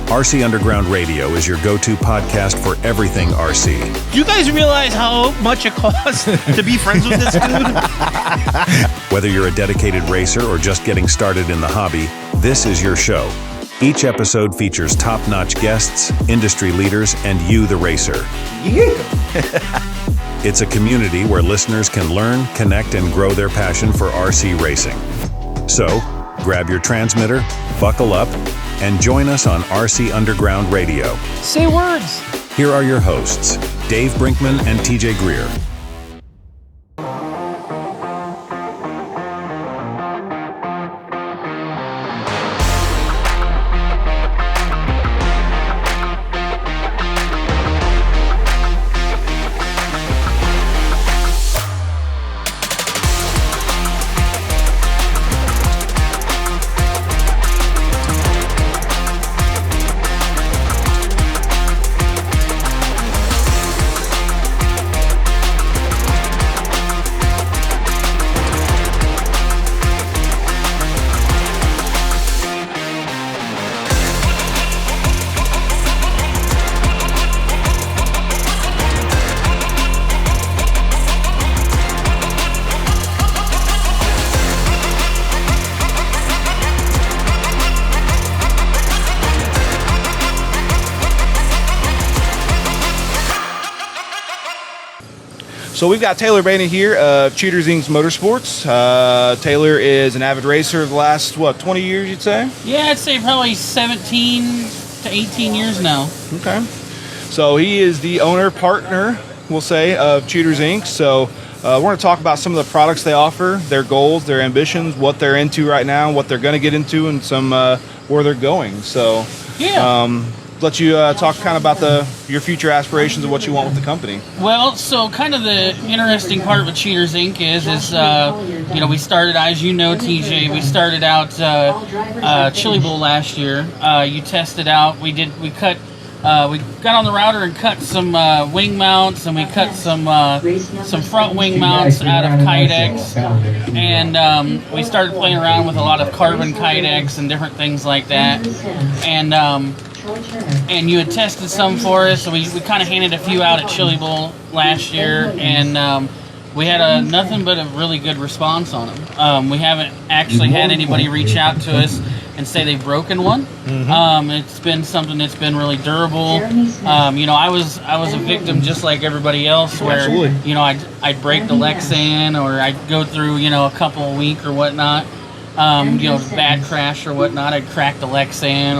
RC Underground Radio is your go-to podcast for everything RC. Do you guys realize how much it costs to be friends with this dude? Whether you're a dedicated racer or just getting started in the hobby, this is your show. Each episode features top-notch guests, industry leaders, and you, the racer. It's a community where listeners can learn, connect, and grow their passion for RC racing. So, grab your transmitter, buckle up, and join us on RC Underground Radio. Say words. Here are your hosts, Dave Brinkman and TJ Greer. So we've got Taylor Baina here of Cheaters Inc. Motorsports. Taylor is an avid racer of the last, 20 years, you'd say? Yeah, I'd say probably 17 to 18 years now. Okay. So he is the owner, partner, we'll say, of Cheaters Inc. So we're going to talk about some of the products they offer, their goals, their ambitions, what they're into right now, what they're going to get into, and some where they're going. So Yeah. let you talk kind of about your future aspirations and what you want with the company. Well, so kind of the interesting part with Cheaters Inc. is we started, as you know, TJ, we started out Chili Bowl last year. You tested out. We got on the router and cut some wing mounts, and we cut some front wing mounts out of Kydex, and we started playing around with a lot of carbon Kydex and different things like that, and you had tested some for us, so we kind of handed a few out at Chili Bowl last year, and we had nothing but a really good response on them. We haven't actually had anybody reach out to us and say they've broken one. Mm-hmm. It's been something that's been really durable. I was a victim just like everybody else, where Absolutely. I'd break the Lexan, or I'd go through a couple a week or whatnot. Bad crash or whatnot, I'd crack the Lexan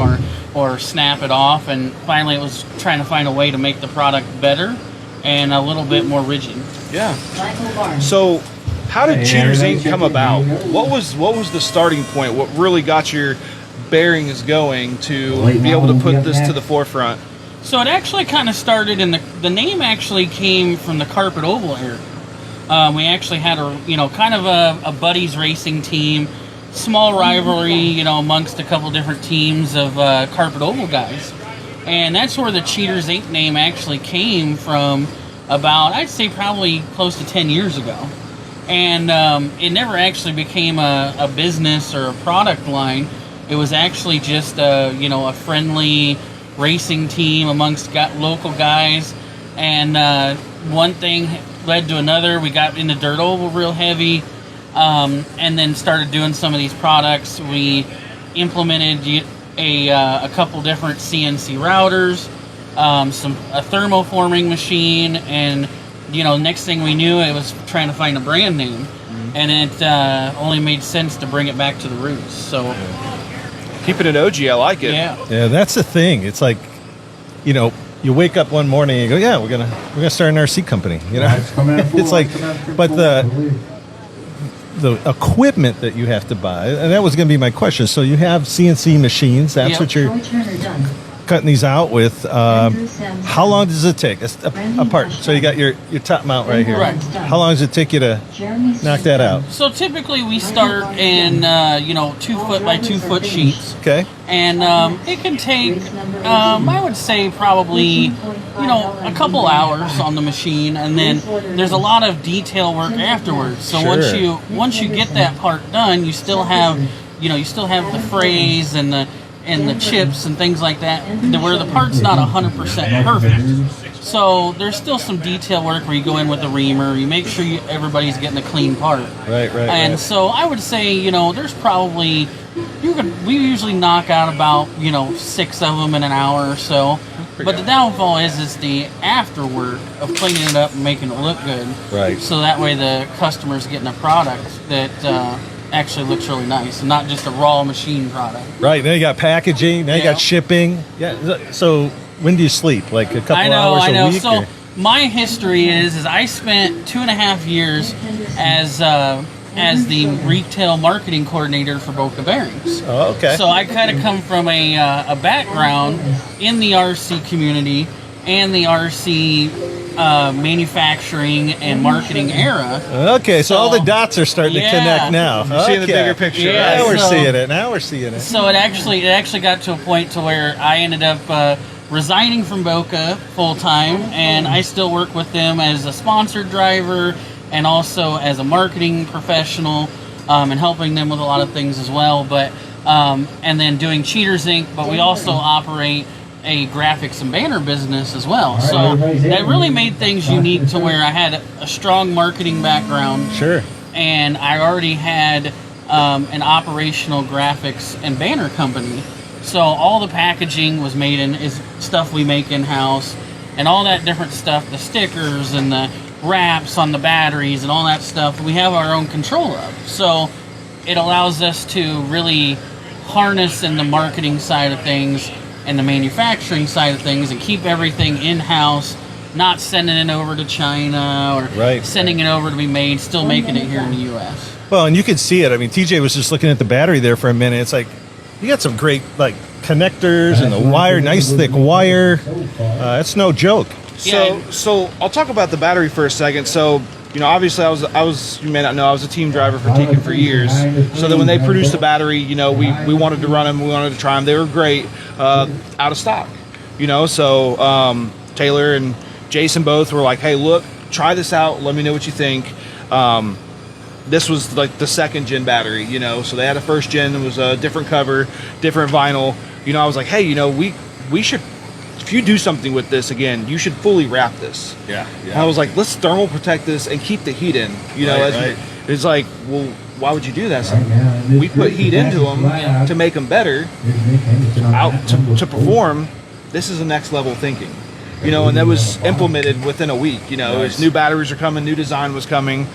or snap it off, and finally it was trying to find a way to make the product better and a little bit more rigid. Yeah. So how did Cheaters Inc. come about? What was the starting point? What really got your bearings going to be able to put this to the forefront? So it actually kind of started the name actually came from the Carpet Oval era. We actually had a buddies racing team, small rivalry, amongst a couple different teams of Carpet Oval guys. And that's where the Cheaters Inc. name actually came from about, I'd say probably close to 10 years ago. And it never actually became a business or a product line. It was actually just a friendly racing team amongst local guys. And one thing led to another. We got into dirt oval real heavy. And then started doing some of these products. We implemented a couple different CNC routers, a thermoforming machine, and next thing we knew, it was trying to find a brand name, and it only made sense to bring it back to the roots. So keeping it OG, I like it. Yeah, that's the thing. It's like, you wake up one morning and you go, yeah, we're gonna start an RC company. It's like, but the equipment that you have to buy, and that was going to be my question. So you have CNC machines. That's what you're cutting these out with. How long does it take? It's a part. So you got your top mount right here. Right. How long does it take you to knock that out? So typically we start in 2 foot by 2 foot sheets. Okay. And it can take I would say probably a couple hours on the machine, and then there's a lot of detail work afterwards. So once you get that part done, you still have the frays and and the chips and things like that, where the part's not 100% perfect. So there's still some detail work where you go in with the reamer, you make sure everybody's getting a clean part. Right. And so I would say, there's probably, we usually knock out about, 6 of them in an hour or so. But the downfall is the after work of cleaning it up and making it look good. Right. So that way the customer's getting a product that actually looks really nice, and not just a raw machine product. Right. Now you got packaging. Now you got shipping. Yeah. So when do you sleep? Like a couple hours a week? So my history is I spent 2.5 years as the retail marketing coordinator for Boca Bearings. Oh, okay. So I kind of come from a background in the RC community and the RC manufacturing and marketing era. Okay, so all the dots are starting to connect now. You're seeing the bigger picture. Yeah, Now we're seeing it. So it actually got to a point to where I ended up resigning from Boca full time, and I still work with them as a sponsored driver and also as a marketing professional, and helping them with a lot of things as well. But and then doing Cheaters Inc. But we also operate a graphics and banner business as well. So that really made things unique to where I had a strong marketing background. Sure. And I already had an operational graphics and banner company. So all the packaging was made is stuff we make in-house, and all that different stuff, the stickers and the wraps on the batteries and all that stuff, we have our own control of. So it allows us to really harness in the marketing side of things and the manufacturing side of things and keep everything in-house, not sending it over to China or sending it over to be made, still making it here in the U.S. Well, and you can see it. I mean, TJ was just looking at the battery there for a minute. It's like, you got some great connectors and the wire, nice thick wire. It's no joke. So I'll talk about the battery for a second. So, obviously I was you may not know, I was a team driver for Tekin for years. So that when they produced the battery, we wanted to run them, we wanted to try them. They were great, out of stock. So Taylor and Jason both were like, hey, look, try this out, let me know what you think. This was like the second gen battery, so they had a first gen, it was a different cover, different vinyl. I was like, hey, we should, if you do something with this again, you should fully wrap this. Yeah. And I was like, let's thermal protect this and keep the heat in. It's like, well, why would you do that? So we put heat into them to make them better, to perform. This is the next level thinking. And that was implemented within a week. As new batteries are coming, new design was coming.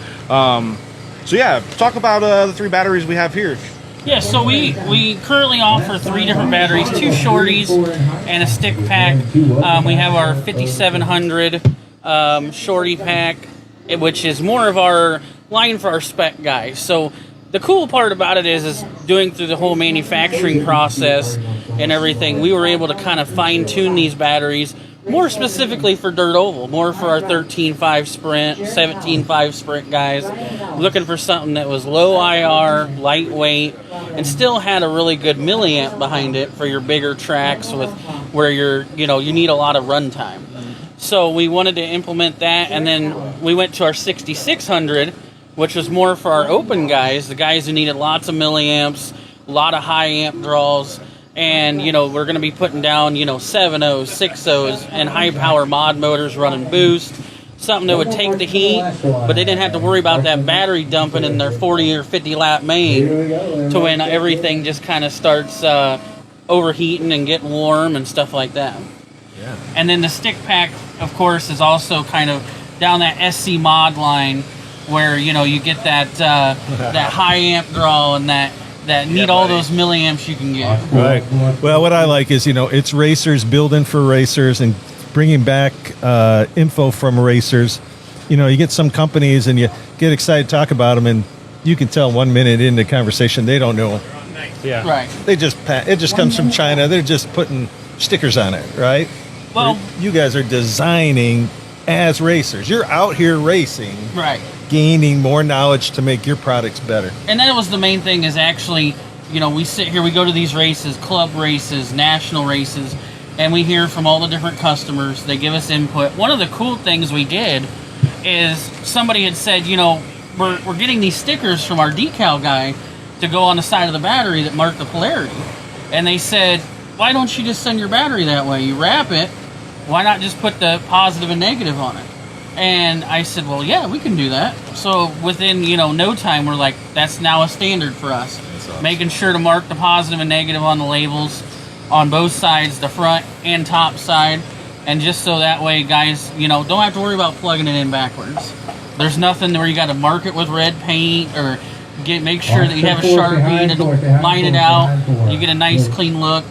So yeah, talk about the 3 batteries we have here. Yeah, so we currently offer 3 different batteries, 2 shorties and a stick pack. We have our 5700 shorty pack, which is more of our line for our spec guys. So the cool part about it is doing through the whole manufacturing process and everything, we were able to kind of fine tune these batteries more specifically for dirt oval, more for our 13.5 sprint, 17.5 sprint guys, looking for something that was low IR, lightweight, and still had a really good milliamp behind it for your bigger tracks with where you need a lot of runtime. So we wanted to implement that, and then we went to our 6600, which was more for our open guys, the guys who needed lots of milliamps, a lot of high amp draws. And, we're going to be putting down, 7.0s, 6.0s, and high-power mod motors running boost. Something that would take the heat, but they didn't have to worry about that battery dumping in their 40 or 50-lap main to when everything just kind of starts overheating and getting warm and stuff like that. Yeah. And then the stick pack, of course, is also kind of down that SC mod line where, you get that that high-amp draw and that need all those milliamps you can get. Right. Well, what I like is, it's racers building for racers and bringing back info from racers. You get some companies and you get excited to talk about them, and you can tell 1 minute into conversation they don't know. Yeah. Right. It just comes from China. They're just putting stickers on it, right? Well, you guys are designing as racers. You're out here racing. Right. Gaining more knowledge to make your products better. And that was the main thing is actually, we sit here, we go to these races, club races, national races, and we hear from all the different customers. They give us input. One of the cool things we did is somebody had said, we're getting these stickers from our decal guy to go on the side of the battery that mark the polarity. And they said, why don't you just send your battery that way? You wrap it. Why not just put the positive and negative on it? And I said, well, yeah, we can do that. So within, no time, we're like, that's now a standard for us. Awesome. Making sure to mark the positive and negative on the labels on both sides, the front and top side. And just so that way, guys, don't have to worry about plugging it in backwards. There's nothing where you got to mark it with red paint or make sure that you have a Sharpie to line it out. You get a nice clean look,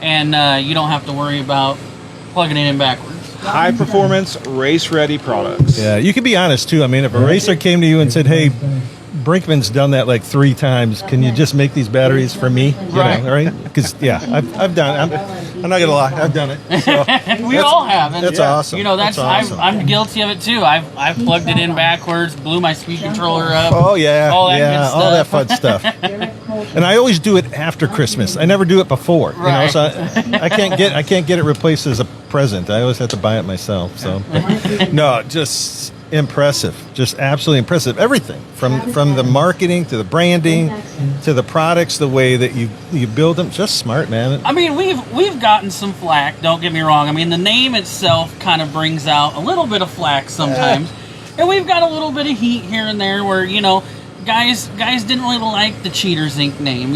and you don't have to worry about plugging it in backwards. High performance, race ready products. Yeah, you can be honest too. I mean, if a racer came to you and said, "Hey, Brinkman's done that like 3 times. Can you just make these batteries for me?" Right? Because I've done it. I'm not gonna lie, I've done it. So we all have. And that's awesome. That's awesome. I'm guilty of it too. I've plugged it in backwards, blew my speed controller up. Oh yeah, all that good stuff. all that fun stuff. And I always do it after Christmas. I never do it before. Right. So I can't get it replaced as a present. I always have to buy it myself. So no, just impressive, just absolutely impressive. Everything from the marketing to the branding to the products, the way that you build them, just smart, man. I mean, we've gotten some flack. Don't get me wrong. I mean, the name itself kind of brings out a little bit of flack sometimes, and we've got a little bit of heat here and there where guys didn't really like the Cheaters Inc. name.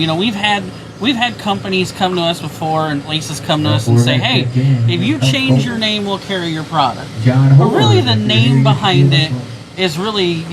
We've had companies come to us before and places come to us and say, hey, if you change your name, we'll carry your product. But really the name behind it is really,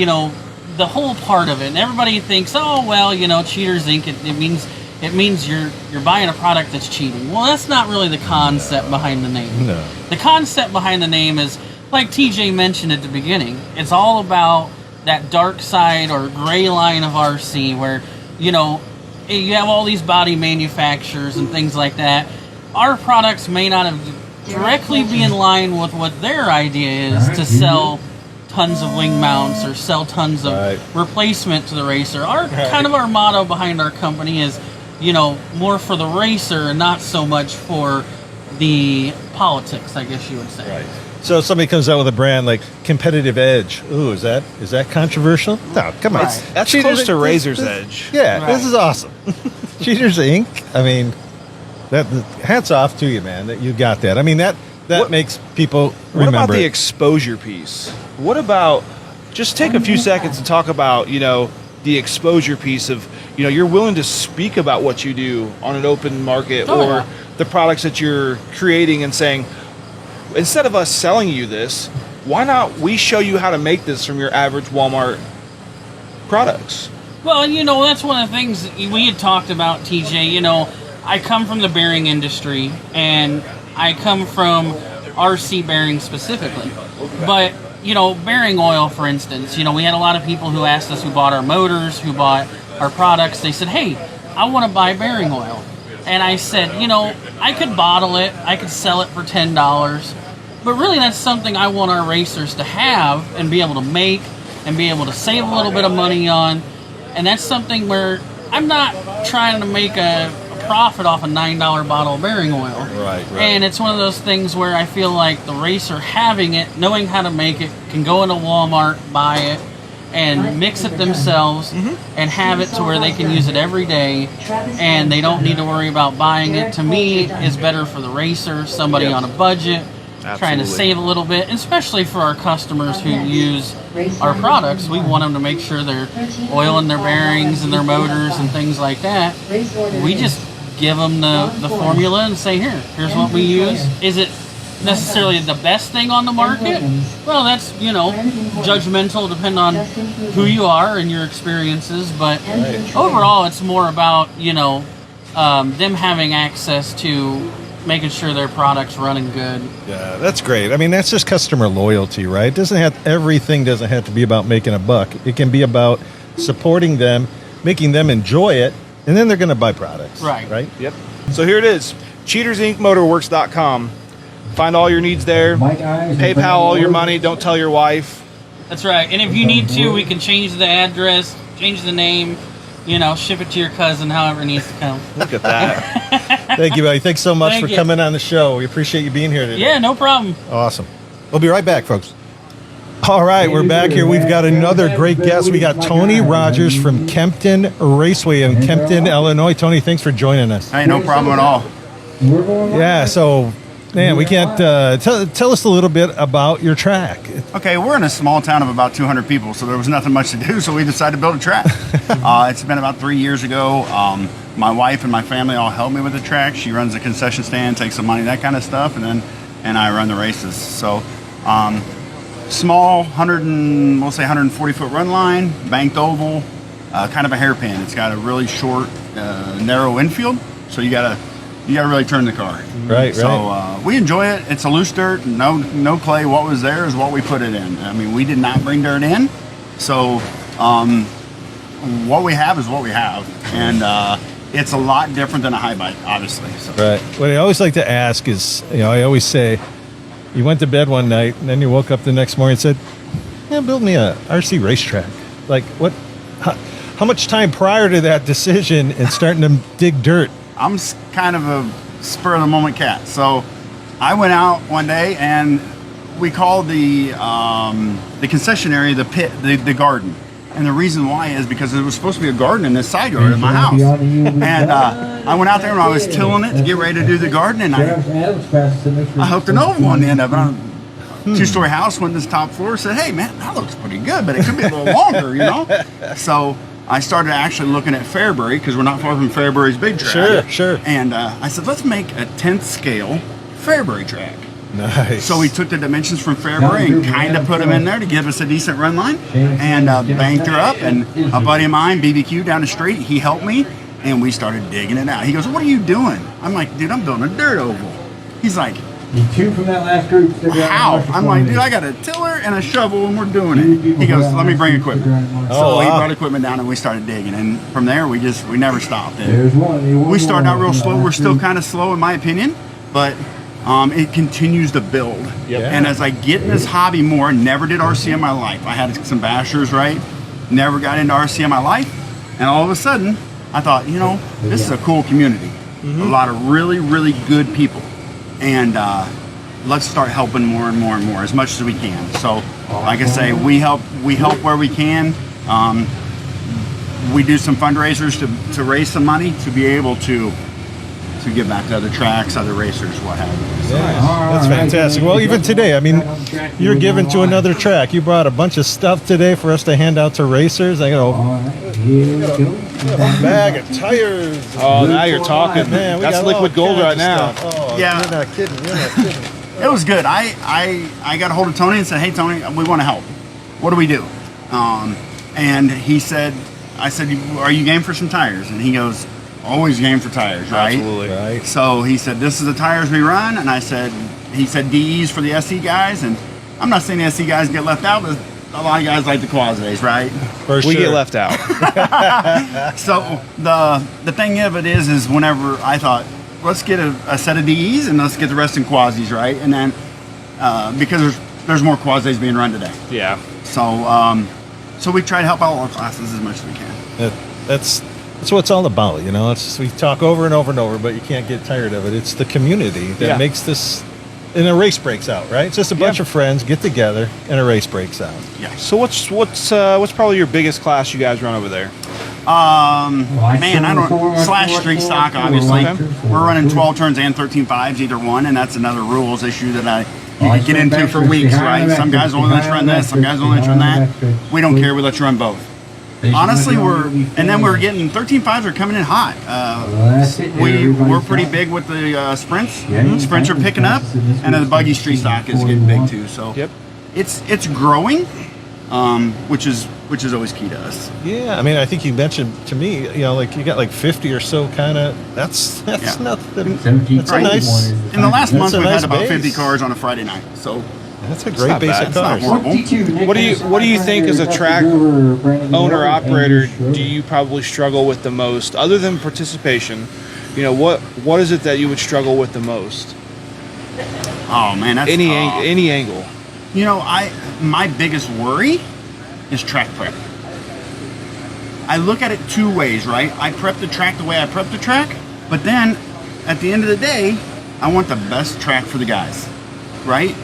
the whole part of it. And everybody thinks, oh, well, Cheaters Inc., it means you're buying a product that's cheating. Well, that's not really the concept behind the name. No. The concept behind the name is, like TJ mentioned at the beginning, it's all about that dark side or gray line of RC where, you have all these body manufacturers and things like that. Our products may not have directly be in line with what their idea is to sell tons of wing mounts or sell tons of replacement to the racer. Kind of our motto behind our company is, more for the racer and not so much for the politics, I guess you would say. Right. So if somebody comes out with a brand like Competitive Edge. Ooh, is that controversial? No, come on. That's close to Razor's Edge. Yeah, this is awesome. Cheaters Inc. I mean, hats off to you, man, that you got that. I mean, that makes people remember. What about the exposure piece? What about, just take a few seconds to talk about, the exposure piece of, you're willing to speak about what you do on an open market or the products that you're creating and saying, instead of us selling you this, why not we show you how to make this from your average Walmart products? Well, that's one of the things we had talked about, TJ. I come from the bearing industry, and I come from RC bearing specifically. But, bearing oil, for instance, we had a lot of people who asked us, who bought our motors, who bought our products. They said, hey, I want to buy bearing oil. And I said, I could bottle it, I could sell it for $10, but really that's something I want our racers to have and be able to make and be able to save a little bit of money on. And that's something where I'm not trying to make a profit off a $9 bottle of bearing oil. Right. And it's one of those things where I feel like the racer having it, knowing how to make it, can go into Walmart, buy it, and mix it themselves and have it to where they can use it every day and they don't need to worry about buying it. To me, is better for the racer, somebody on a budget, trying to save a little bit, and especially for our customers who use our products. We want them to make sure they're oiling their bearings and their motors and things like that. We just give them the formula and say, here's what we use. Is it necessarily the best thing on the market? Well, that's, judgmental, depending on who you are and your experiences, but overall it's more about, them having access to making sure their product's running good. Yeah, that's great. I mean, that's just customer loyalty, right? Everything doesn't have to be about making a buck. It can be about supporting them, making them enjoy it, and then they're going to buy products. Right? Yep. So here it is, CheatersIncMotorworks.com. Find all your needs there. PayPal all your money. Don't tell your wife. That's right. And if you need to, we can change the address, change the name, ship it to your cousin, however it needs to come. Look at that. Thank you, buddy. Thanks so much for coming on the show. We appreciate you being here today. Yeah, no problem. Awesome. We'll be right back, folks. All right, we're back here. We've got another great guest. We got Tony Rogers from Kempton Raceway in Kempton, Illinois. Tony, thanks for joining us. Hey, no problem at all. Yeah, so, man, we can't tell us a little bit about your track. Okay, we're in a small town of about 200 people, so there was nothing much to do, so we decided to build a track. It's been about 3 years ago. My wife and my family all helped me with the track. She runs the concession stand, takes some money, that kind of stuff, and I run the races. So, small, 140-foot run line, banked oval, kind of a hairpin. It's got a really short, narrow infield, so you gotta really turn the car. Right. So we enjoy it. It's a loose dirt, no clay. What was there is what we put it in. I mean, we did not bring dirt in, so what we have is what we have, and it's a lot different than a high bike, obviously. So. Right. What I always like to ask is, I always say, you went to bed one night and then you woke up the next morning and said, "Yeah, build me a RC racetrack." Like, what? How much time prior to that decision and starting to dig dirt? I'm kind of a spur of the moment cat. So I went out one day and we called the concessionary the pit, the garden. And the reason why is because there was supposed to be a garden in this side yard of my house. And I went out there and I was tilling it to get ready to do the garden, and I hooked an oval on the end of it. Two-story house, went to this top floor, said, "Hey man, that looks pretty good, but it could be a little longer, So I started actually looking at Fairbury, because we're not far from Fairbury's big track. Sure. And I said, let's make a 10th scale Fairbury track. Nice. So we took the dimensions from Fairbury and kind of put them in there to give us a decent run line, and banked her up. And a buddy of mine, BBQ down the street, he helped me, and we started digging it out. He goes, "What are you doing?" I'm like, "Dude, I'm building a dirt oval." He's like, "You two from that last group." "How?" I'm like, "Dude, I got a tiller and a shovel, and we're doing it." He goes, "Let me bring equipment." So he brought equipment down, and we started digging. And from there, we never stopped. We started out real slow. We're still kind of slow, in my opinion, but it continues to build. Yep. And as I get in this hobby more, never did RC in my life. I had some bashers, right? Never got into RC in my life. And all of a sudden, I thought, this is a cool community. A lot of really, really good people. And let's start helping more and more and more, as much as we can. So, like I say, we help where we can. We do some fundraisers to raise some money to be able to give back to other tracks, other racers, what have you. So, That's fantastic. Well, even today, I mean, you're giving to another track. You brought a bunch of stuff today for us to hand out to racers. I got a bag of tires. Oh, now you're talking. Man, that's liquid gold right now. Oh, Yeah. You're not kidding. it was good. I got a hold of Tony and said, "Hey, Tony, we want to help. What do we do?" And he said, I said, "Are you game for some tires?" And he goes, "Always game for tires, right?" Absolutely. Right. So he said, "This is the tires we run," and he said DEs for the SE guys, and I'm not saying the SE guys get left out, but a lot of guys like the quasis, right? For We sure. get left out. So the thing of it is whenever I thought, let's get a set of DEs and let's get the rest in quasis, right? And then because there's more quasis being run today, Yeah. so we try to help out all our classes as much as we can. That's what it's all about, we talk over and over and over, but you can't get tired of it. It's the community that makes this, and a race breaks out, right? It's just a bunch of friends get together and a race breaks out. Yeah. So what's probably your biggest class you guys run over there? Man, I don't slash street stock. Obviously, Okay. we're running 12 turns and 13.5s, either one, and that's another rules issue that you could get into for weeks, right? Some guys only let you run this, some guys only let you run that. We don't care. We let you run both. Honestly, we're getting 13.5s are coming in hot. We're pretty big with the sprints. Sprints are picking up, and then the buggy street stock is getting big too. So Yep. it's growing, which is always key to us. Yeah, I mean, I think you mentioned to me, like you got like 50 or so kind of. That's Yeah. nothing. 17. That's a nice. In the last That's month, a we've nice had about base. 50 cars on a Friday night. So That's a great not base bad. of It's not cars. horrible. What do you think as a track owner operator do you probably struggle with the most, other than participation? What is it that you would struggle with the most? Oh man, that's Any tough. any angle. My biggest worry is track prep. I look at it two ways, right? I prep the track the way I prep the track, but then at the end of the day, I want the best track for the guys, right?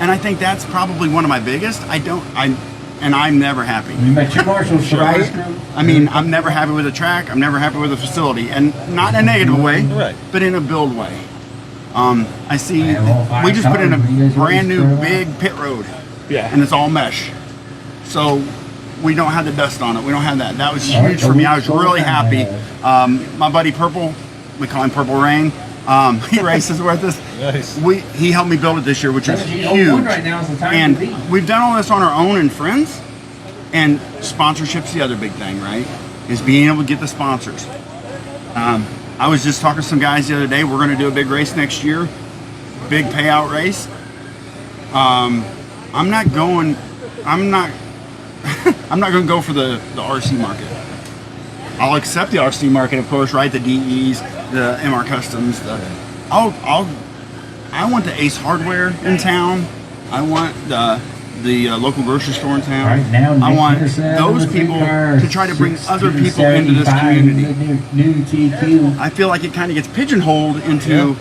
And I think that's probably one of my biggest. I'm never happy. You met your marshals for Right? ice cream? I mean, I'm never happy with the track. I'm never happy with the facility, and not in a negative way, Right. but in a build way. I see. I have all 5 We just put in a cars. You guys brand ready to new spread 'em big pit road, Yeah. and it's all mesh. So we don't have the dust on it. We don't have that. That was All right, huge for me. I was so we- really happy. My buddy Purple, we call him Purple Rain. He races with us. Nice. He helped me build it this year, which is 17:01 huge. right now is the time And to be. we've done all this on our own and friends. And sponsorship's the other big thing, right? Is being able to get the sponsors. I was just talking to some guys the other day. We're going to do a big race next year, big payout race. I'm not going to go for the RC market. I'll accept the RC market, of course, right? The DEs, the MR Customs. I want the Ace Hardware in town. I want the local grocery store in town. Right now, I want Nick Anderson, those the people car, to try to bring other people into this 1675, community. New TQ. I feel like it kind of gets pigeonholed into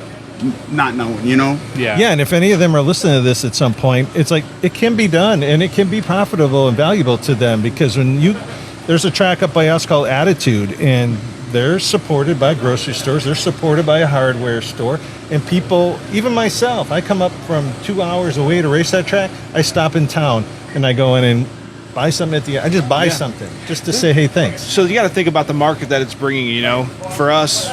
not knowing, you know? Yeah. Yeah, and if any of them are listening to this at some point, it's like it can be done and it can be profitable and valuable to them, because there's a track up by us called Attitude, and they're supported by grocery stores, they're supported by a hardware store, and people, even myself, I come up from 2 hours away to race that track, I stop in town and I go in and buy something I just buy something just to say, hey, thanks. So you got to think about the market that it's bringing. You know, for us,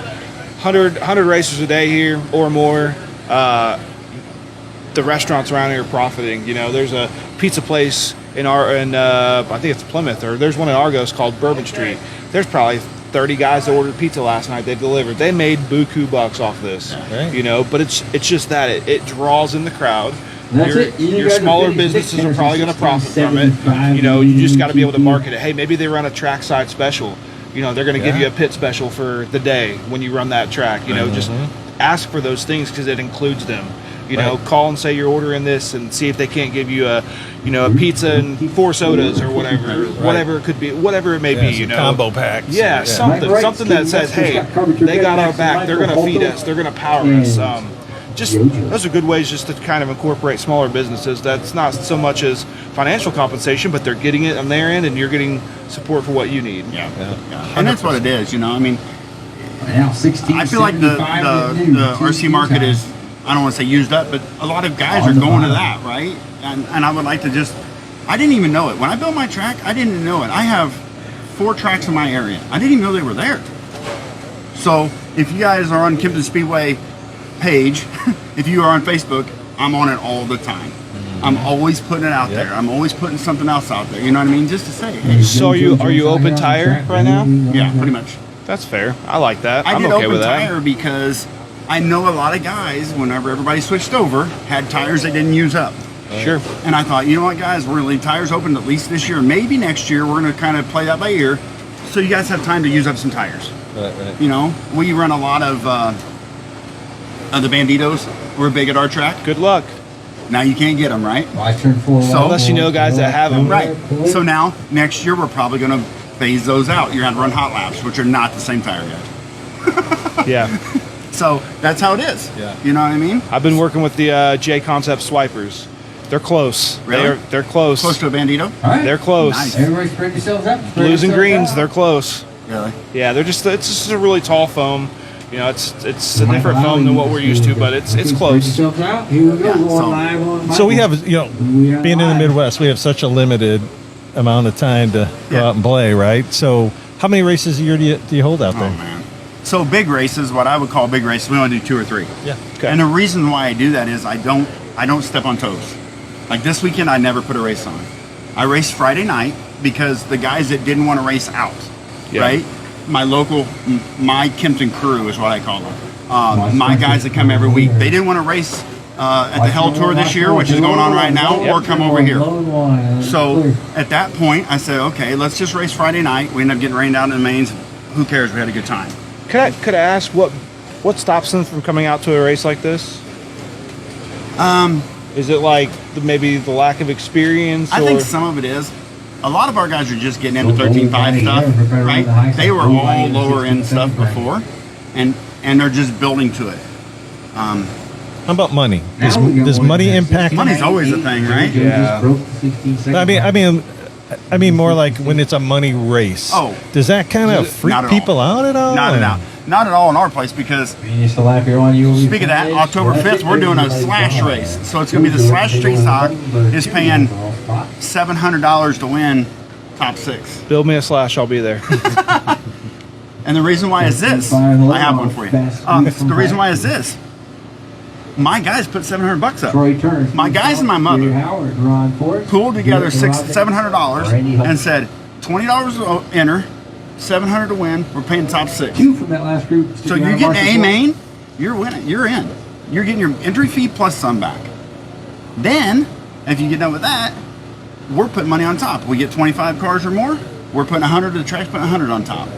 100 racers a day here or more. The restaurants around here are profiting. You know, there's a pizza place in I think it's Plymouth, or there's one in Argos called Bourbon Street. There's probably 30 guys that ordered pizza last night. They delivered. They made buku bucks off this. Right. You know, but it's just that it draws in the crowd. That's it. You Your guys are smaller 56 businesses are probably going to profit from it. 75, You know, you just got to be able to TQ. market it. Hey, maybe they run a trackside special. You know, they're going to give Yeah. you a pit special for the day when you run that track. You know, just ask for those things because it includes them. You know, Right. call and say you're ordering this and see if they can't give you a pizza and 4 sodas or whatever it could be, whatever it may be. You some know, combo packs. Yeah, something Mike Wright, something that Steve says, hey, Metzger's got covered your they big got our Max back. and They're going to Michael feed Holton. us. They're going to power us. And Just Jojo. those are good ways just to kind of incorporate smaller businesses. That's not so much as financial compensation, but they're getting it on their end, and you're getting support for what you need. Yeah. And that's what it is, you know. I mean, Now 16, I feel like the 75 at noon, RC market is, I don't want to say used up, but a lot of guys are going to that, right? And I would like to I didn't even know it. When I built my track, I didn't know it. I have 4 tracks in my area. I didn't even know they were there. So if you guys are on Kempton Speedway page, if you are on Facebook, I'm on it all the time. I'm always putting it out there. I'm always putting something else out there. You know what I mean? Just to say, hey, So are you open tire right now? yeah, pretty much. That's fair. I like that. I I'm did okay open with that. tire because I know a lot of guys, whenever everybody switched over, had tires they didn't use up. Sure. And I thought, you know what, guys, we're going to leave tires open at least this year. Maybe next year we're going to kind of play that by ear, so you guys have time to use up some tires. Right. You know, we run a lot of the Banditos. We're big at our track. Good luck. Now you can't get them, right? Well, I turned 4 So- Unless you know guys that have them. Right. So now, next year, we're probably going to phase those out. You're going to run hot laps, which are not the same tire yet. Yeah. So that's how it is. Yeah. You know what I mean? I've been working with the J Concept swipers. They're close. Really? They're close. Close to a Bandito? All right. They're close. Nice. Everybody spread yourselves up. Spread Blues and yourselves greens, out. they're close. Really? Yeah, it's just a really tall foam. You know, it's a different foam than what we're used to, but it's close. Spread yourselves out. Here we go. Yeah, Going so- live on So we Michael. have, being in the Midwest, we have such a limited amount of time to go Yeah. out and play, right? So how many races a year do you hold out Oh, there? man. So big races, what I would call big races, we only do 2 or 3. Yeah. Okay. And the reason why I do that is I don't step on toes. Like this weekend, I never put a race on. I raced Friday night because the guys that didn't want to race out, Yeah. right? My local, my Kempton crew is what I call them. My guys that come every week, they didn't want to race at the Hell Tour this year, which is going on right now, or come over here. So at that point, I said, okay, let's just race Friday night. We end up getting rained out in the mains. Who cares? We had a good time. Could I ask what stops them from coming out to a race like this? Is it like maybe the lack of experience? I or? think some of it is. A lot of our guys are just getting into 13.5 stuff, right? They were all lower end stuff before, and they're just building to it. How about money? Now we got Does one money that's impact? Money's always a thing, right? Joe Yeah. just broke the 16 I mean more like when it's a money race. Oh. Does that kind of freak Not at people out at all? Not at all. Not at all in our place because Finish the lap here on you. speak of that, October 5th, we're doing a slash race. So it's going to be the slash street stock is paying $700 to win top 6. Build me a slash, I'll be there. And the reason why is this. I have one for you. The reason why is this. My guys put $700 up. Troy Turner. My guys and my mother Howard, Ron Forrest, pooled together Derek $700 Randy Huff. and said $20 to enter, $700 to win. We're paying top 6. 2 from that last group. So you're getting A main, you're winning, you're in. You're getting your entry fee plus some back. Then, if you get done with that, we're putting money on top. We get 25 cars or more, we're putting 100 to the track's putting 100 on top.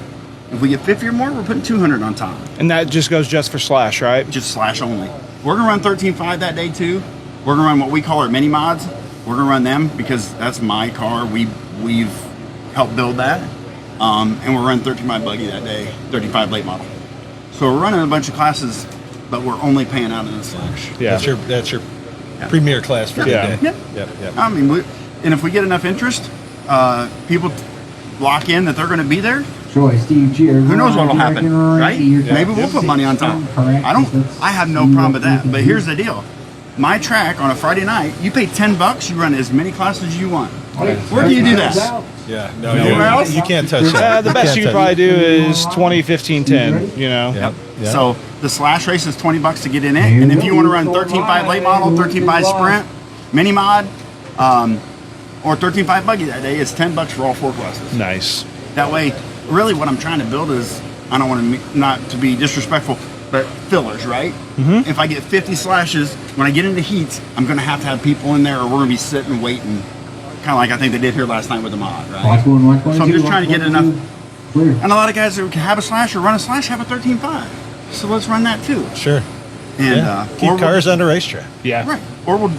If we get 50 or more, we're putting 200 on top. And that just goes just for slash, right? Just slash only. We're gonna run 13.5 that day too. We're gonna run what we call our mini mods. We're gonna run them because that's my car. We've helped build that. And we're running 13.5 buggy that day, 35 late model. So we're running a bunch of classes, but we're only paying out in the slash. Yeah. That's your premier class for Yeah. the day. Yep. Yep. I mean, and if we get enough interest, people lock in that they're going to be there. Troy, Steve Cheer. Who knows what'll happen, right? Maybe we'll put money on top. I have no problem with that. But here's the deal: my track on a Friday night, you pay $10, you run as many classes as you want. Where do you do that? Yeah. Anywhere else? You can't touch that. The best you could probably do is 20, 15, 10, you know? Yep. Yep. So the slash race is $20 to get in it, and if you want to run 13.5 late model, 13.5 sprint, mini mod, or 13.5 buggy that day, it's $10 for all 4 classes. Nice. That way, really, what I'm trying to build is, I don't want to not to be disrespectful, but fillers, right? Mm-hmm. If I get 50 slashes, when I get into heats, I'm going to have people in there, or we're going to be sitting waiting, kind of like I think they did here last night with the mod, right? Watch one, watch one, So I'm just trying to get enough. Clear. And a lot of guys who can have a slash or run a slash have a 13.5. So let's run that too. Sure. And Yeah. or Keep cars on the racetrack. Yeah. right. Or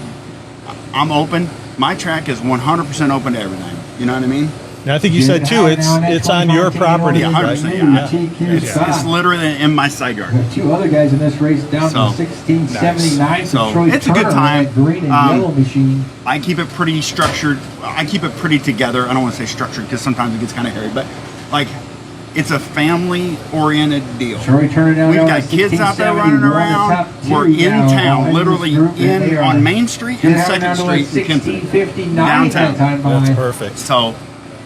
I'm open. My track is 100% open to everything. You know what I mean? Now, I think you said too, it's on your property, Yeah, right? 100%. Yeah. It's literally in my side yard. Got 2 other guys in this race down So, to 1679 So, from Troy it's a good Turner, time. that green and yellow machine. I keep it pretty structured. I keep it pretty together. I don't want to say structured because sometimes it gets kind of hairy, but like it's a family-oriented deal. Troy Turner down We've there got at kids out there 1671, running the around. top 2 We're in now town, in this literally group, and they are on Main Street and down 2nd to Street in Kempton. 1659 Downtown. that time That's behind. perfect. So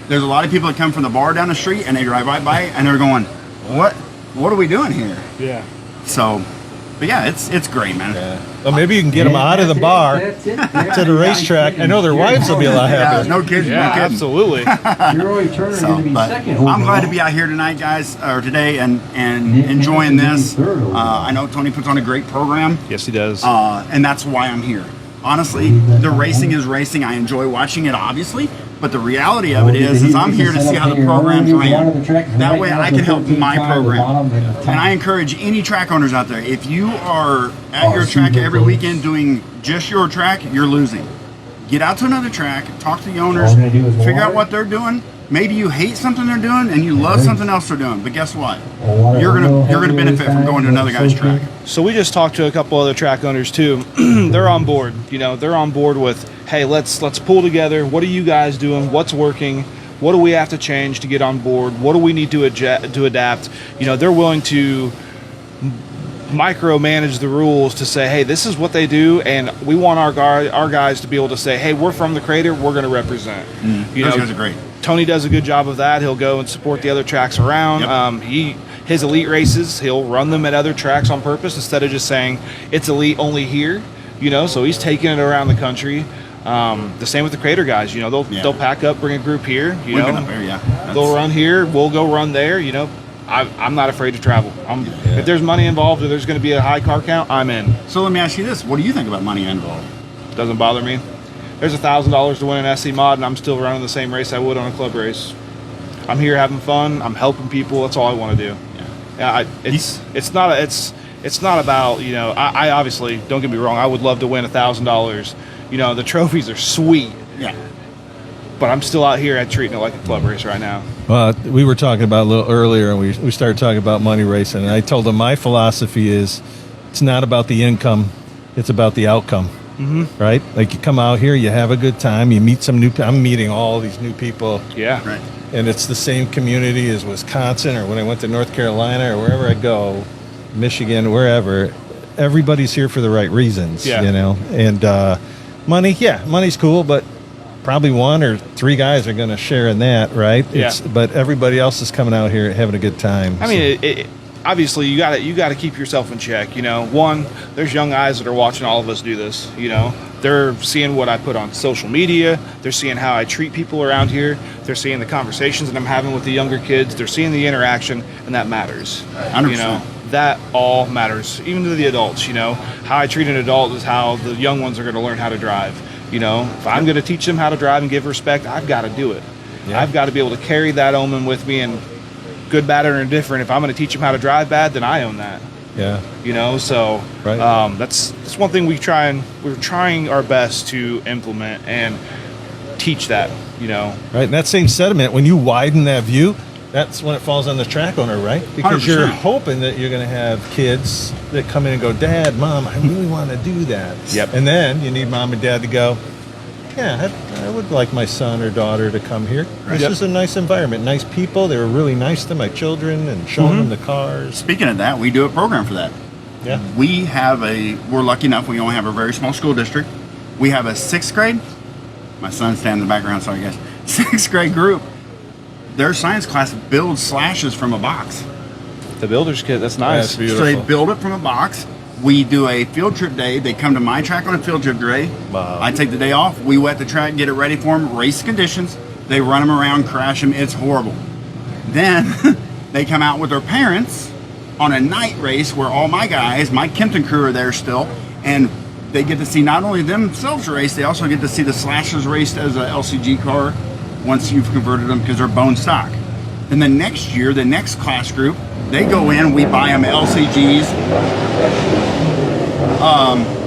there's a lot of people that come from the bar down the street and they drive right by and they're going, what are we doing here? Yeah. So, but yeah, it's great, man. Yeah. Well, maybe you can get them out of the bar to the racetrack. I know their wives will be a lot Yeah, happier. no kidding, Yeah, no kidding. absolutely. Troy Turner So, going to be but second. I'm glad to overall. be out here tonight, guys, or today, and Nick enjoying this. Henderson being third overall. I know Tony puts on a great program, Yes, he does. and that's why I'm here. Honestly, the racing is racing. I enjoy watching it, obviously, but the reality of it is I'm here to see how the programs ran. That way I can help my program. And I encourage any track owners out there, if you are at your track every weekend doing just your track, you're losing. Get out to another track, talk to the owners, All we're gonna do is figure out water. what they're doing. Maybe you hate something they're doing and you love something else they're doing, but guess what? Water. You're gonna benefit from going to another guy's track. So we just talked to a couple other track owners too. They're on board. You know, they're on board with, hey, let's pull together. What are you guys doing? What's working? What do we have to change to get on board? What do we need to adapt? You know, they're willing to micromanage the rules to say, hey, this is what they do, and we want our guys to be able to say, hey, we're from the Crater, we're going to represent. You Those know, guys are great. Tony does a good job of that. He'll go and support the other tracks around. Yep. His elite races, he'll run them at other tracks on purpose instead of just saying it's elite only here. You know, so he's taking it around the country. The same with the Crater guys. You know, they'll pack up, bring a group here. You We've know, been up there, yeah. they'll run here. We'll go run there. You know, I'm not afraid to travel. If there's money involved or there's going to be a high car count, I'm in. So let me ask you this: what do you think about money involved? Doesn't bother me. There's $1,000 to win an SC mod, and I'm still running the same race I would on a club race. I'm here having fun. I'm helping people. That's all I want to do. It's not about, you know. I obviously, don't get me wrong, I would love to win $1,000. You know, the trophies are sweet, Yeah. but I'm still out here at treating it like a club race right now. Well, we were talking about a little earlier, and we started talking about money racing. And I told them my philosophy is it's not about the income, It's about the outcome, right? Like you come out here, you have a good time, you meet some new. I'm meeting all these new people, Yeah. Right. and it's the same community as Wisconsin or when I went to North Carolina or wherever I go, Michigan, wherever. Everybody's here for the right reasons, Yeah. you know. And money's cool, but probably 1 or 3 guys are going to share in that, right? Yeah. But everybody else is coming out here having a good time. I mean, obviously you got to keep yourself in check. You know, one, there's young eyes that are watching all of us do this. You know, they're seeing what I put on social media. They're seeing how I treat people around here. They're seeing the conversations that I'm having with the younger kids. They're seeing the interaction, and that matters. 100%. You know, that all matters, even to the adults. You know, how I treat an adult is how the young ones are going to learn how to drive. You know, if I'm going to teach them how to drive and give respect, I've got to do it. Yeah. I've got to be able to carry that omen with me, and good, bad, or indifferent. If I'm going to teach them how to drive bad, then I own that. yeah. You know, so Right. that's one thing we're trying our best to implement and teach that. You know, Right, and that same sentiment, when you widen that view, that's when it falls on the track owner, right? Because you're 100%. hoping that you're going to have kids that come in and go, Dad, Mom, I really want to do that. Yep. And then you need Mom and Dad to go, yeah, I would like my son or daughter to come here. This Yep. is a nice environment, nice people. They were really nice to my children and showing them the cars. Speaking of that, we do a program for that. Yeah. We're lucky enough, we only have a very small school district. We have a 6th grade, my son's standing in the background, sorry guys, 6th grade group. Their science class builds slashes from a box. the builder's kit. That's nice. That's beautiful. So they build it from a box. We do a field trip day. They come to my track on a field trip day. Wow. I take the day off. We wet the track, get it ready for them, race conditions. They run them around, crash them. It's horrible. Then they come out with their parents on a night race where all my guys, my Kempton crew are there still, and they get to see not only themselves race, they also get to see the Slashers raced as a LCG car once you've converted them because they're bone stock. And then next year, the next class group, they go in, we buy them LCGs,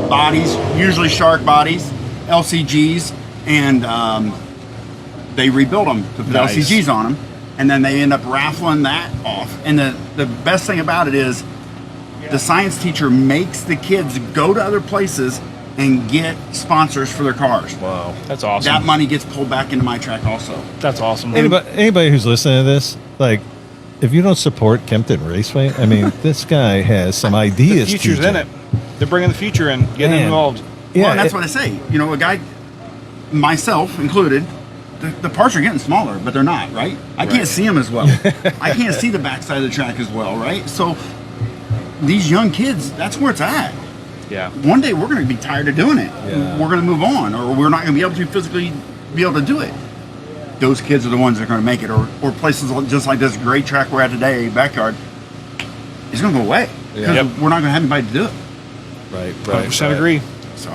bodies, usually shark bodies, LCGs, and they rebuild them to put Nice. LCGs on them, and then they end up raffling that off. And the best thing about it is the science teacher makes the kids go to other places and get sponsors for their cars. Wow. That's awesome. That money gets pulled back into my track also. That's awesome. Anybody who's listening to this, like, if you don't support Kempton Raceway, I mean, this guy has some The ideas. future's TJ. in it. They're bringing the future in, getting Man. involved. Yeah, Well, and that's it- what I say. You know, a guy, myself included, the parts are getting smaller, but they're not, right? I can't see them as well. I can't see the backside of the track as well, right? So these young kids, that's where it's at. Yeah. One day we're going to be tired of doing it. Yeah. We're going to move on, or we're not going to be able to physically be able to do it. Those kids are the ones that are going to make it, or places just like this great track we're at today, backyard, it's going to go away because Yep. we're not going to have anybody to do it. Right, 100% agree. So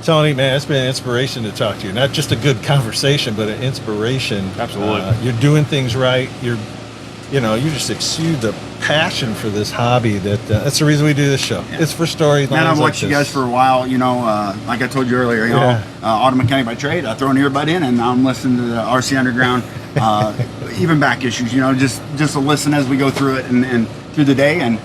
Tony, man, it's been an inspiration to talk to you. Not just a good conversation, but an inspiration. Absolutely. You're doing things right. You just exude the passion for this hobby. That's the reason we do this show. Yeah. It's for storylines. Man, I've like watched you this. guys for a while. You know, like I told you earlier, you Yeah. know, auto mechanic by trade. I throw an earbud in, and I'm listening to the RC Underground, even back issues. You know, just to listen as we go through it and through the day, and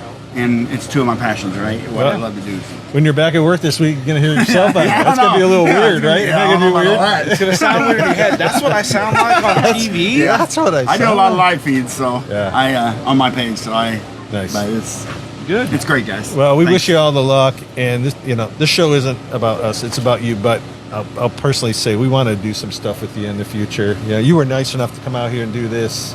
it's two of my passions, right? What I Well, love to do. When you're back at work this week, you're gonna hear yourself out. Yeah, I That's gonna know. be a little Yeah, weird, right? yeah, Isn't that gonna be I don't know weird? about that. It's gonna sound weird in your head. That's what I sound like on TV. Yeah. That's what I do a lot of live feeds, so Yeah. I on my page, so I. Nice. But it's Good. it's great, guys. Well, we Thanks. wish you all the luck, and this show isn't about us; it's about you. But I'll personally say we want to do some stuff with you in the future. Yeah, you were nice enough to come out here and do this.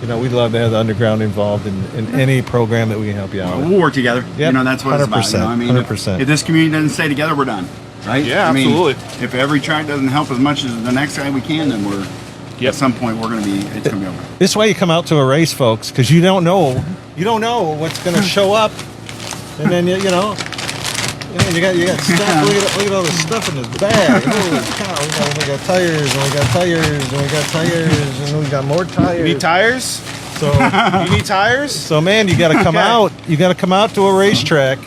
We'd love to have the underground involved in any program that we can help you out with. We'll work together. Yep. You know, that's what it's about. You know, I mean, 100%. if this community doesn't stay together, we're done. Right? Yeah, I mean, absolutely. If every track doesn't help as much as the next guy we can, then we're Yep. at some point it's gonna be over. This is why you come out to a race, folks, because you don't know what's going to show up, and then you got stuff. Look at all the stuff in the bag. Holy cow! We got tires, and we got tires, and we got tires, and we got more tires. You need tires? So, You need tires? so man, you got to come Okay. out. You got to come out to a racetrack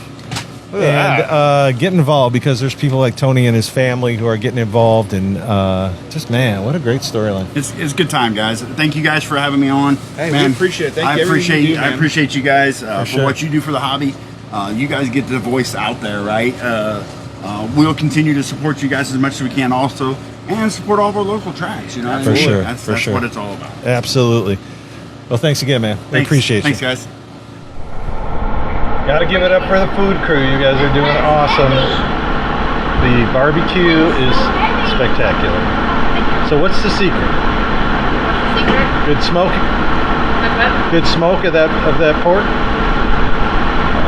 Look at that. and get involved because there's people like Tony and his family who are getting involved, and just man, what a great storyline. It's a good time, guys. Thank you guys for having me on. Hey, we man, appreciate it. Thank I you, everything appreciate you do, I man. appreciate you guys for sure. what you do for the hobby. You guys get the voice out there, right? We'll continue to support you guys as much as we can also, and support all of our local tracks, you know? For sure, That's sure. what it's all about. Absolutely. Well, thanks again, man. We appreciate Thanks, you. guys. Got to give it up for the food crew. You guys are doing awesome. The barbecue is spectacular. So what's the secret? Secret? Good smoke? What's what? Good smoke of that pork?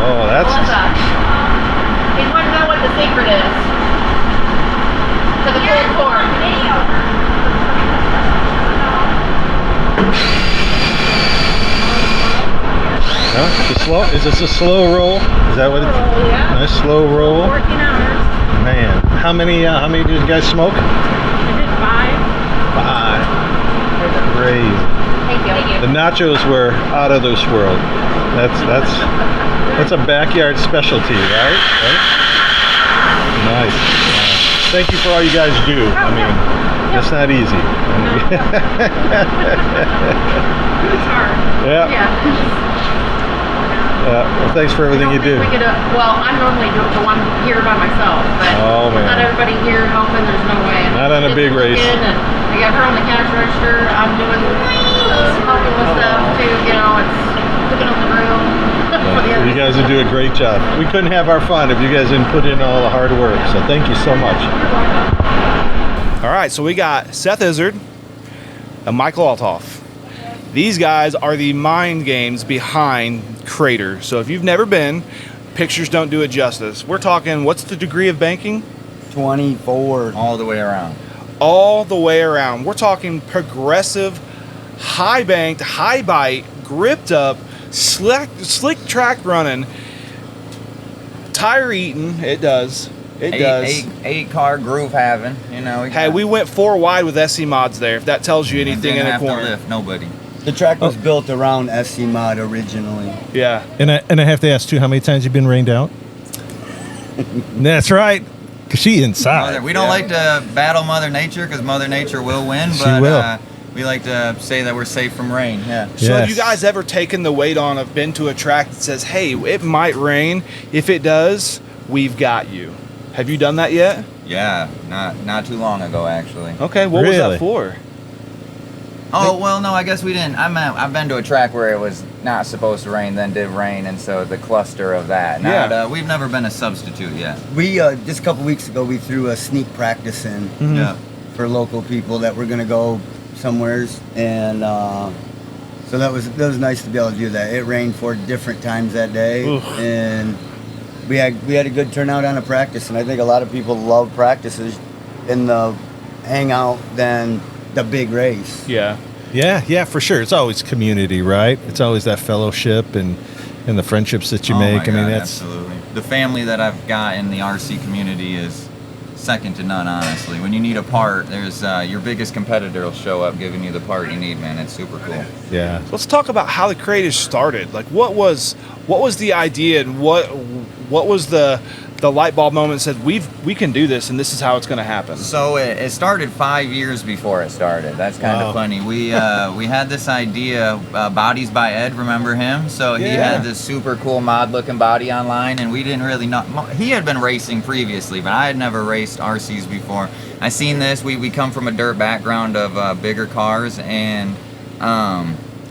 Oh, that's... Melissa, he's wanting to know what the secret is to the pulled pork. Is this a slow roll? Is that what it's... Yeah. Nice slow roll. 14 hours. Man, how many did you guys smoke? I did 5. 5. Crazy. Thank you. The nachos were out of this world. That's a backyard specialty, right? Nice. Thank you for all you guys do. I mean, it's not easy. It's hard. Yeah. Yeah. Well, thanks for everything you do. Well, I'm normally the one here by myself, but Oh, man. not everybody here helping. There's no way. Not on a big race. And I got her on the cash register. I'm doing helping with stuff too. You know, it's cooking on the grill. You guys will do a great job. We couldn't have our fun if you guys didn't put in all the hard work. So thank you so much. All right, so we got Seth Izzard and Michael Althoff. These guys are the mind games behind Crater. So if you've never been, pictures don't do it justice. We're talking, what's the degree of banking? 24. All the way around. All the way around. We're talking progressive, high banked, high bite, gripped up, slick track running, tire eating. It does. It does. Eight car groove having. You know. Hey, we went 4 wide with SC mods there. If that tells you anything in didn't the have corner. to lift nobody. The track was built around SC Mod originally. Yeah. And I have to ask too, how many times you've been rained out? That's right, 'cause she inside. We don't like to battle Mother Nature because Mother Nature will win, She but will. we like to say that we're safe from rain. Yeah. So have you Yes. guys ever taken the weight on of been to a track that says, hey, it might rain. If it does, we've got you. Have you done that yet? Yeah. Not too long ago actually. Okay, what was Really? that for? Oh well, no, I guess we didn't. I've been to a track where it was not supposed to rain, then did rain, and so the cluster of that. Yeah. We've never been a substitute yet. We just a couple weeks ago we threw a sneak practice in Yeah. for local people that were gonna go somewheres, and so that was nice to be able to do that. It rained 4 different times that day, and we had a good turnout on a practice, and I think a lot of people love practices in the hangout than the big race. Yeah. Yeah, for sure. It's always community, right? It's always that fellowship and the friendships that you Oh make. my I mean, God, that's absolutely the family that I've got in the RC community is second to none. Honestly, when you need a part, there's your biggest competitor will show up giving you the part you need. Man, it's super cool. yeah. Let's talk about how the Creators started. Like, what was the idea, and what was the light bulb moment that said we can do this, and this is how it's going to happen? So it started 5 years before it started. That's kind Wow. of funny. We had this idea, Bodies by Ed, remember him? So he Yeah. had this super cool mod looking body online, and we didn't really know. He had been racing previously, but I had never raced RCs before. I seen this. We come from a dirt background of bigger cars, and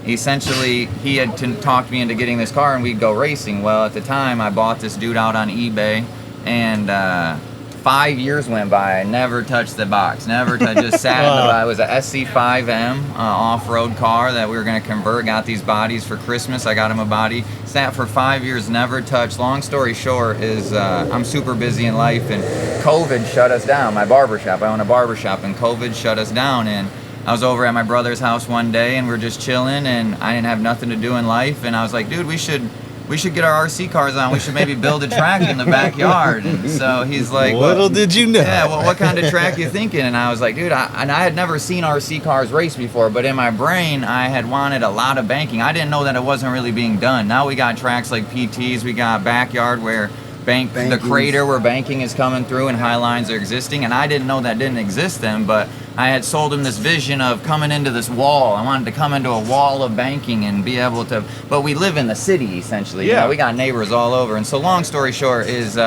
essentially he had talked me into getting this car and we'd go racing. Well, at the time I bought this dude out on eBay, and 5 years went by. I never touched the box, just sat in the, it was a SC5M off-road car that we were going to convert. Got these bodies for Christmas. I got him a body, sat for 5 years, never touched. Long story short is I'm super busy in life, and COVID shut us down. My barbershop, I own a barbershop, and COVID shut us down, and I was over at my brother's house one day, and we were just chilling, and I didn't have nothing to do in life, and I was like, dude, we should get our RC cars on. We should maybe build a track in the backyard. And so he's like, Little did you know. yeah, well, what kind of track you thinking? And I was like, dude, I had never seen RC cars race before, but in my brain, I had wanted a lot of banking. I didn't know that it wasn't really being done. Now we got tracks like PTs, we got backyard where bank, the Bankings. crater where banking is coming through and high lines are existing. And I didn't know that didn't exist then, but I had sold him this vision of coming into this wall. I wanted to come into a wall of banking and be able to, but we live in the city essentially. You Yeah. know, we got neighbors all over. And so long story short is,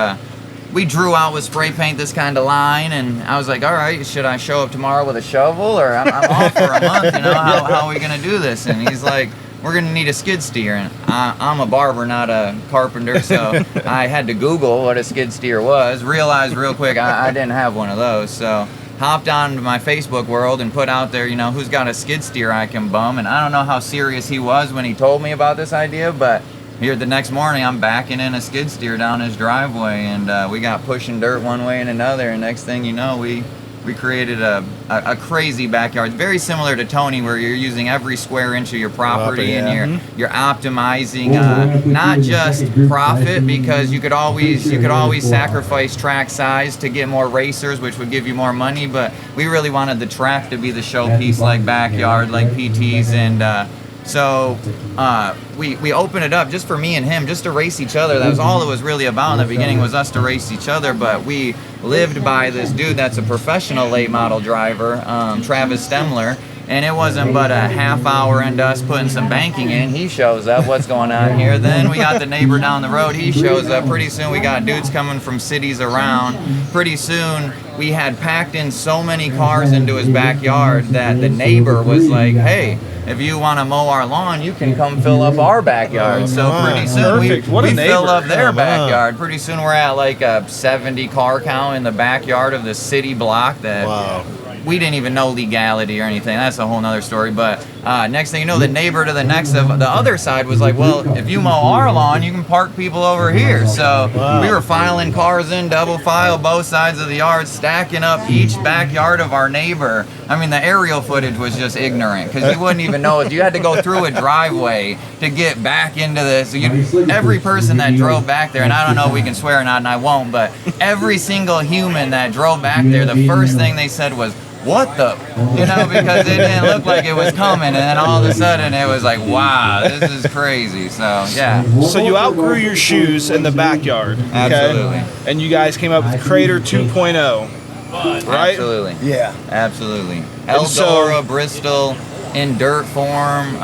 we drew out with spray paint this kind of line, and I was like, all right, should I show up tomorrow with a shovel, or I'm off for a month, you know, how are we gonna do this? And he's like, we're gonna need a skid steer. And I'm a barber, not a carpenter, so I had to Google what a skid steer was, realized real quick I didn't have one of those, so hopped on my Facebook world and put out there, you know, who's got a skid steer I can bum. And I don't know how serious he was when he told me about this idea, but here the next morning, I'm backing in a skid steer down his driveway, and we got pushing dirt one way and another. And next thing you know, we created a crazy backyard, very similar to Tony, where you're using every square inch of your property, and you're optimizing not just profit, because you could always sacrifice track size to get more racers, which would give you more money. But we really wanted the track to be the showpiece, like backyard, like PTs, and so we opened it up just for me and him, just to race each other. That was all it was really about in the beginning, was us to race each other. But we lived by this dude that's a professional late model driver, Travis Stemler. And it wasn't but a half hour into us putting some banking in. He shows up, what's going on here? Then we got the neighbor down the road, he shows up. Pretty soon we got dudes coming from cities around. Pretty soon we had packed in so many cars into his backyard that the neighbor was like, hey, if you want to mow our lawn, you can come fill up our backyard. So pretty soon we fill up their backyard. Pretty soon we're at like a 70 car count in the backyard of the city block that we didn't even know legality or anything. That's a whole nother story. But next thing you know, the neighbor to the next of the other side was like, well, if you mow our lawn, you can park people over here. So we were filing cars in, double file, both sides of the yard, stacking up each backyard of our neighbor. I mean, the aerial footage was just ignorant, because you wouldn't even know it. You had to go through a driveway to get back into this. Every person that drove back there, and I don't know if we can swear or not, and I won't, but every single human that drove back there, the first thing they said was, what the, you know, because it didn't look like it was coming, and then all of a sudden it was like, wow, this is crazy. So yeah. So you outgrew your shoes in the backyard, okay? Absolutely. And you guys came up with Crater 2.0, right? Absolutely. Yeah. Absolutely. Eldora, Bristol, in dirt form.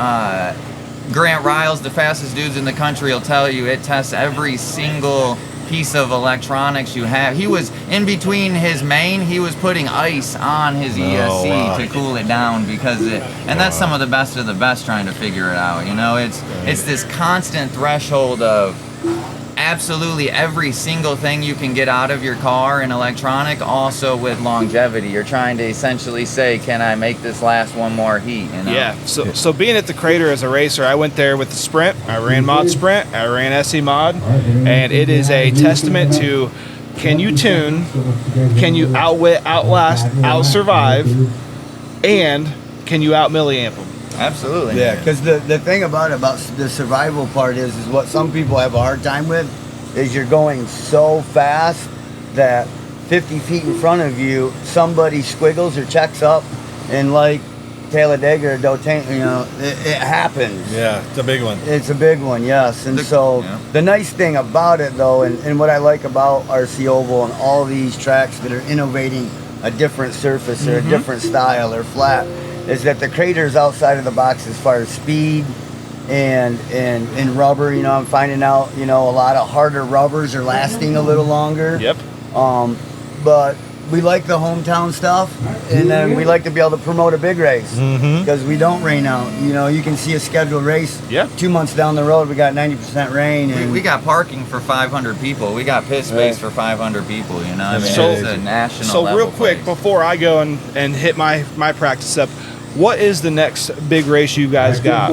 Grant Riles, the fastest dudes in the country, will tell you it tests every single piece of electronics you have. He was in between his main, he was putting ice on his ESC to cool it down, because and that's some of the best trying to figure it out. You know, it's this constant threshold of absolutely every single thing you can get out of your car in electronic, also with longevity. You're trying to essentially say, can I make this last one more heat? You know? Yeah. So being at the Crater as a racer, I went there with the Sprint. I ran Mod Sprint. I ran SE Mod, and it is a testament to, can you tune, can you outwit, outlast, outsurvive, and can you out milliamp them? Absolutely. Yeah, because the thing about the survival part is what some people have a hard time with is you're going so fast that 50 feet in front of you, somebody squiggles or checks up, and like Talladega or Dotain, you know, it happens. Yeah, it's a big one. It's a big one, yes. And the nice thing about it, though, and what I like about RC Oval and all these tracks that are innovating a different surface or a different style or flat, is that the Crater's outside of the box as far as speed and rubber. You know, I'm finding out, you know, a lot of harder rubbers are lasting a little longer. Yep. But we like the hometown stuff, and then we like to be able to promote a big race, because we don't rain out. You know, you can see a scheduled race 2 months down the road, we got 90% rain. And we got parking for 500 people. We got pit space for 500 people, you know? I mean, it's a national So level real quick, place. before I go and hit my practice up, what is the next big race you guys got?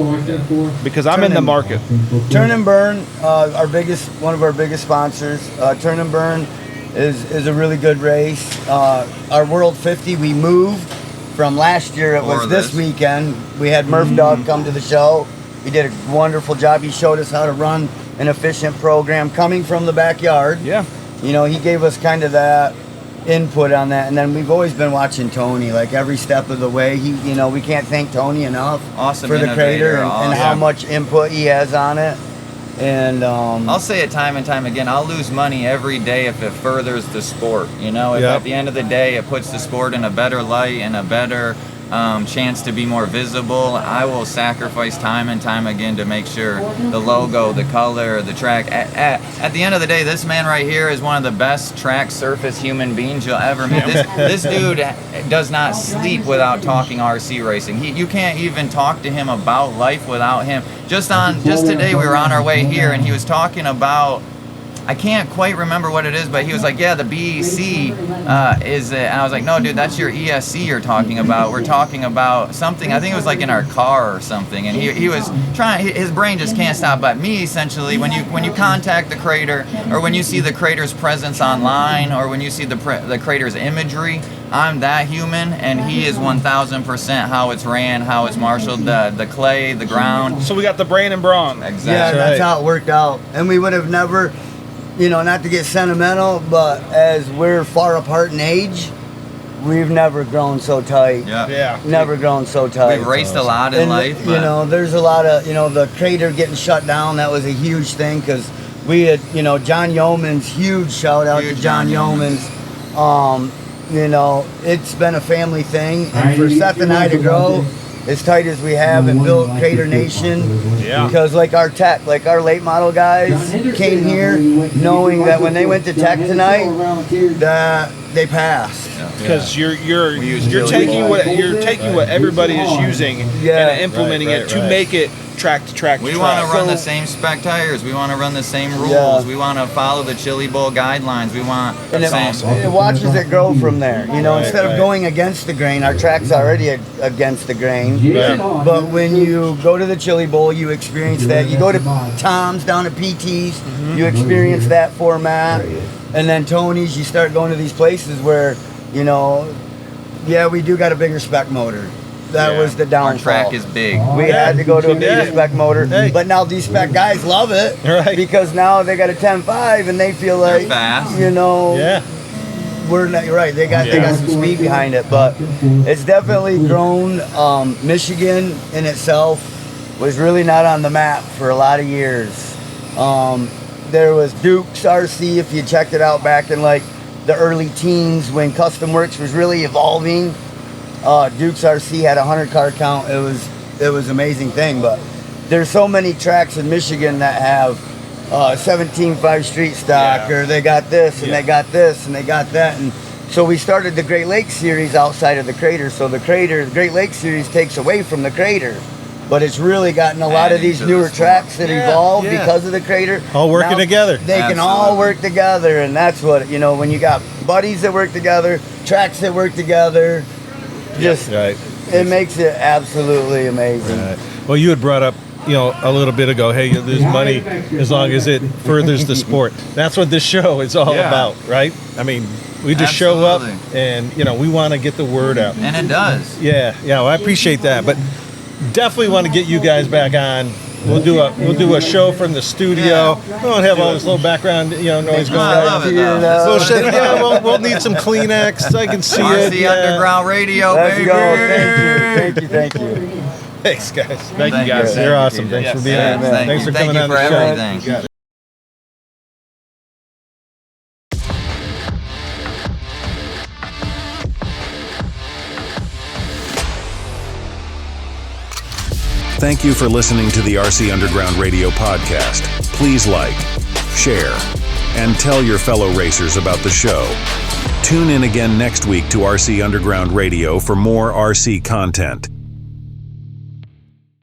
Because I'm in the market. Turn and Burn, one of our biggest sponsors. Turn and Burn is a really good race. Our World 50, we moved from last year. It was this weekend. We had Murph Dog come to the show. He did a wonderful job. He showed us how to run an efficient program coming from the backyard. Yeah. You know, he gave us kind of that input on that, and then we've always been watching Tony, like every step of the way. We can't thank Tony enough Awesome for the innovator, Crater and how much input he has on it. And I'll say it time and time again. I'll lose money every day if it furthers the sport. You know, if Yep. at the end of the day it puts the sport in a better light and a better chance to be more visible, I will sacrifice time and time again to make sure the logo, the color, the track. At the end of the day, this man right here is one of the best track surface human beings you'll ever meet. This dude does not sleep without talking RC racing. You can't even talk to him about life without him. Just today we were on our way here and he was talking about, I can't quite remember what it is, but he was like, yeah, the BEC is it. And I was like, no, dude, that's your ESC you're talking about. We're talking about something, I think it was like in our car or something. And he was trying, his brain just can't stop. But me, essentially, when you contact the crater, or when you see the crater's presence online, or when you see the crater's imagery, I'm that human, and he is 1,000% how it's ran, how it's marshaled, the clay, the ground. So we got the brain and brawn. Exactly. yeah, that's how it worked out. And we would have never, you know, not to get sentimental, but as we're far apart in age, we've never grown so tight. Yeah. Never grown so tight. We've raced a lot in And, life. you but- know, there's a lot of, you know, the crater getting shut down. That was a huge thing because we had, you know, John Yeoman's, huge shout out Huge to John John Yeoman's. You know, it's been a family thing. And for Seth and I to grow as tight as we have and build Crater Nation, Yeah. because like our tech, like our late model guys came here knowing that when they went to tech tonight, that they passed. Because you're We use taking what everybody is using Yeah. and implementing Right, it to right. make it track to track. We to want track. to run So- the same spec tires. We want to run the same rules. Yeah. We want to follow the Chili Bowl guidelines. We want the And same. it watches it grow from there. You know, Right, instead right. of going against the grain, our track's already against the grain. Yeah. But when you go to the Chili Bowl, you experience that. You go to Tom's down at PT's, you experience that format. And then Tony's, you start going to these places where, you know, yeah, we do got a bigger spec motor. That Yeah. was the Our downfall. track is big. We had to go to a bigger Yeah. spec motor, Hey. but now these spec guys love it Right. because now they got a 10.5 and they feel They're like, fast. you know, Yeah. we're not, you're right. They got some speed behind it, but it's definitely grown. Michigan in itself was really not on the map for a lot of years. There was Duke's RC, if you checked it out back in like the early teens when Custom Works was really evolving. Duke's RC had a 100 car count. It was an amazing thing, but there's so many tracks in Michigan that have 17.5 street stock, Yeah. or they got this and Yeah. they got this and they got that, and so we started the Great Lakes series outside of the crater. So the Great Lakes series takes away from the crater, but it's really gotten a lot of Adding these to the newer sport. tracks that Yeah, evolved yeah. because of the crater. All working together. They can all Absolutely. work together, and that's what, you know, when you got buddies that work together, tracks that work together, just Right. it makes it absolutely amazing. Right. Well, you had brought up, you know, a little bit ago, hey, you lose money as long as it furthers the sport. That's what this show is all Yeah. about, right? I mean, we just show up Absolutely. and, you know, we want to get the word out. And it does. Yeah, well, I appreciate that, but definitely want to get you guys back on. We'll do a show from the studio. We won't have all this little background, you know, noise going I on. love it You though. know. Little shit. Yeah, we'll need some Kleenex. I can see it. RC Yeah. Underground Radio, Let's baby. go. Thank you. Thanks, guys. Thank you guys. You're awesome. Thanks for being Yes, here. thank Thanks you. for Thank coming you on for the show. everything. You got it. Thank you for listening to the RC Underground Radio podcast. Please like, share, and tell your fellow racers about the show. Tune in again next week to RC Underground Radio for more RC content.